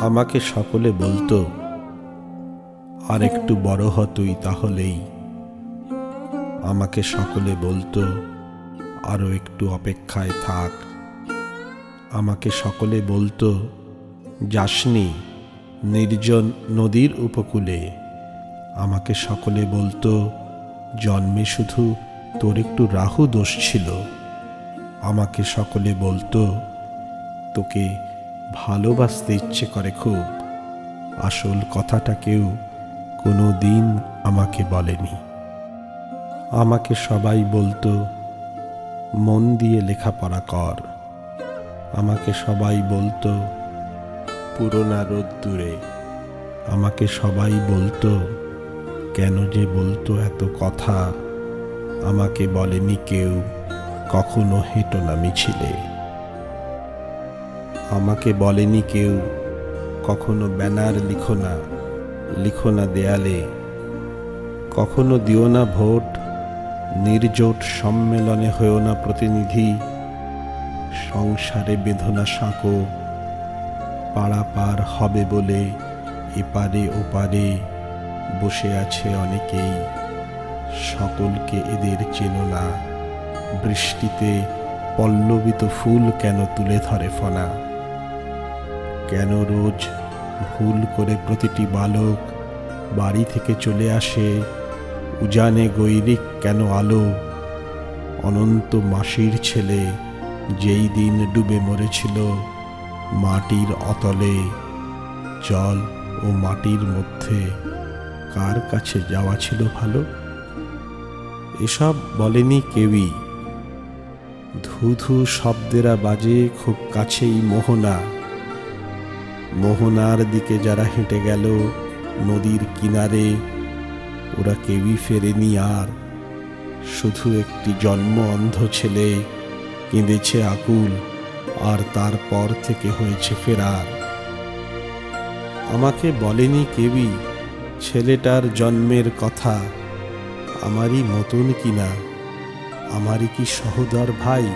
আমাকে সকলে বলতো, আর একটু বড় হ তুই তাহলেই। আমাকে সকলে বলতো, আরো একটু অপেক্ষায় থাক। আমাকে সকলে বলতো, যাসনি নির্জন নদীর উপকূলে। আমাকে সকলে বলতো, জন্মে শুধু তোর একটু রাহু দোষ ছিল। আমাকে সকলে বলতো, তোকে ভালোবাসতে ইচ্ছে করে খুব। আসল কথাটা কেউ কোনো দিন আমাকে বলেনি। আমাকে সবাই বলতো, মন দিয়ে লেখাপড়া কর। আমাকে সবাই বলতো, পুরোনা রোদ্দুরে। আমাকে সবাই বলতো, কেন যে বলতো এত কথা। আমাকে বলেনি কেউ, কখনো হেঁটো না মিছিলে। আমাকে বলেনি কেউ, কখনো ব্যানার লিখো না দেয়ালে। কখনো দিও না ভোট, নির্জোট সম্মেলনে হয়েও না প্রতিনিধি। সংসারে বেঁধো না সাঁকো, পারাপার হবে বলে এপারে ওপারে বসে আছে অনেকেই। সকলকে এদের চেনো না, বৃষ্টিতে পল্লবিত ফুল কেন তুলে ধরে ফনা। কেন রোজ ভুল করে প্রতিটি বালক বাড়ি থেকে চলে আসে, উজানে গৈরিক কেন আলো। অনন্ত মাসির ছেলে যেই দিন ডুবে মরেছিল মাটির অতলে। জল ও মাটির মধ্যে কার কাছে যাওয়া ছিল ভালো? এসব বলেনি কেউই। ধু ধু শব্দেরা বাজে খুব কাছেই মোহনা। মোহনার দিকে যারা হেঁটে গেল নদীর কিনারে, ওরা কেউই ফেরেনি আর। শুধু একটি জন্ম অন্ধ ছেলে কেঁদেছে আকুল, আর তারপর থেকে হয়েছে ফেরার। আমাকে বলেনি কেউই ছেলেটার জন্মের কথা। আমারই মতন কিনা, আমারই কি সহোদর ভাই।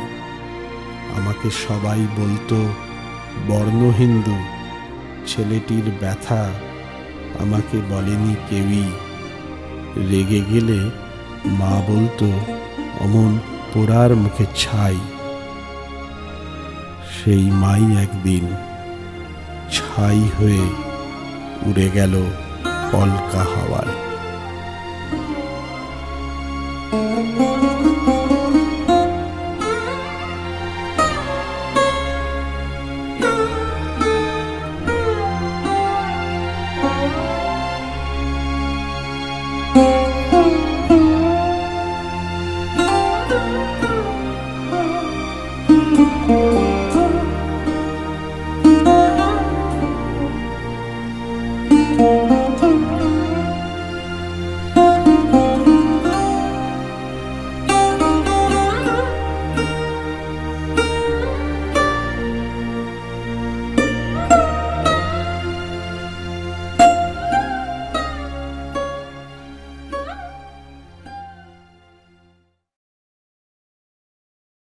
আমাকে সবাই বলতো বর্ণহিন্দু, ছেলেটির ব্যথা আমাকে বলেনি কেউই। রেগে গেলে মা বলতো, অমন পোড়ার মুখে ছাই। সেই মাই একদিন ছাই হয়ে উড়ে গেল পলকা হাওয়ায়।